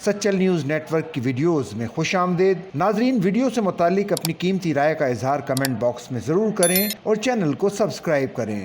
Sachal news net work کی videos میں خوش آمدید۔ ناظرین، ویڈیو سے متعلق اپنی قیمتی رائے کا اظہار کمنٹ باکس میں ضرور کریں اور چینل کو سبسکرائب کریں۔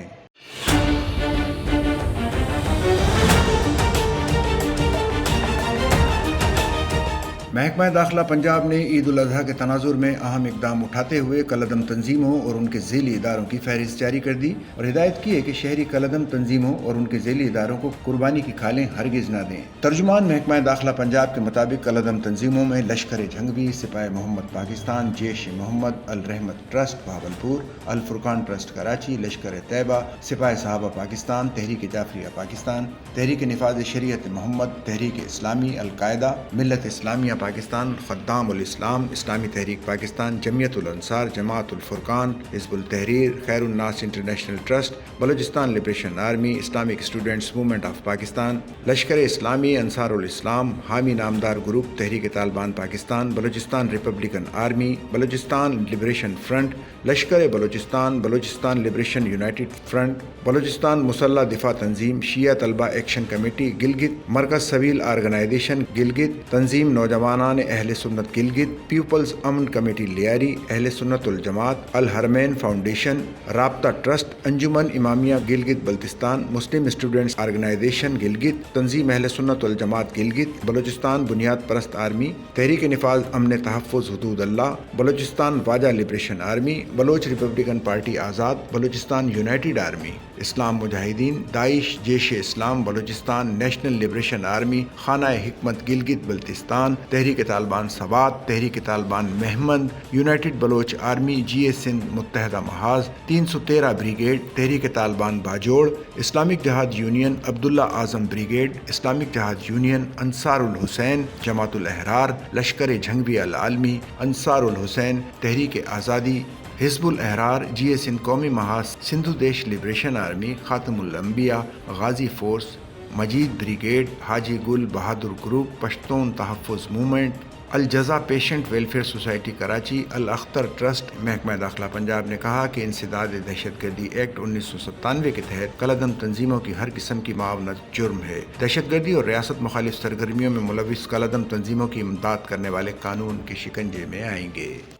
محکمہ داخلہ پنجاب نے عید الاضحیٰ کے تناظر میں اہم اقدام اٹھاتے ہوئے کالعدم تنظیموں اور ان کے ذیلی اداروں کی فہرست جاری کر دی اور ہدایت کی ہے کہ شہری کالعدم تنظیموں اور ان کے ذیلی اداروں کو قربانی کی کھالیں ہرگز نہ دیں۔ ترجمان محکمہ داخلہ پنجاب کے مطابق کالعدم تنظیموں میں لشکر جھنگوی، سپاہ محمد پاکستان، جیش محمد، الرحمت ٹرسٹ بہاولپور، الفرقان ٹرسٹ کراچی، لشکر طیبہ، سپاہ صحابہ پاکستان، تحریک جعفریہ پاکستان، تحریک نفاذ شریعت محمد، تحریک اسلامی، القاعدہ، ملت اسلامیہ پاکستان، خدام الاسلام، اسلامی تحریک پاکستان، جمعیت الانصار، جماعت الفرقان، حزب ut-Tahrir, Khair un-Nas international trust, Balochistan liberation army, Islamic students movement of Pakistan, Lashkar Islami, Ansar ul-Islam, Hami Namdar group, Tehreek Taliban Pakistan, Balochistan republican army, Balochistan liberation front, Lashkar Balochistan, Balochistan liberation united front, Balochistan Musallah Difa تنظیم، شیعہ طلبہ ایکشن کمیٹی گلگت، مرکز سویل آرگنائزیشن گلگت، تنظیم نوجوانان اہل سنت گلگت، پیپلز امن کمیٹی لیاری، اہل سنت الجماعت، الحرمین فاؤنڈیشن، رابطہ ٹرسٹ، انجمن امامیہ گلگت بلتستان، مسلم اسٹوڈنٹس آرگنائزیشن گلگت، تنظیم اہل سنت والجماعت گلگت، بلوچستان بنیاد پرست آرمی، تحریک نفاذ امن تحفظ حدود Allah, Balochistan Waja liberation army, Baloch republican party Azad, Balochistan united army, Islam Mujahideen, Daesh, Jaish Islam Balochistan, national liberation army, Khana Hikmat Gilgit Baltistan, Tehreek Taliban Swat, Tehreek Taliban Mohmand, united Baloch army, جی اے Sindh Muttahida Mahaz, 313 brigade, Tehreek Taliban Bajaur, Islamic Jihad union, Abdullah Azzam brigade, Islamic Jihad union, Ansar ul-Hussain, جماعت الاحرار، لشکر جھنگوی العالمی، انصار الحسین، تحریک آزادی، حزب الاحرار، جی اے سندھ قومی محاذ، سندھو دیش لبریشن آرمی، خاتم الانبیاء، غازی فورس، مجید بریگیڈ، حاجی گل بہادر گروپ، پشتون تحفظ موومنٹ، الجزا patient welfare society Karachi, Al-Akhtar trust. محکمہ داخلہ پنجاب نے کہا کہ انسداد دہشت گردی ایکٹ 1997 کے تحت کالعدم تنظیموں کی ہر قسم کی معاونت جرم ہے۔ دہشت گردی اور ریاست مخالف سرگرمیوں میں ملوث کالعدم تنظیموں کی امداد کرنے والے قانون کے شکنجے میں آئیں گے۔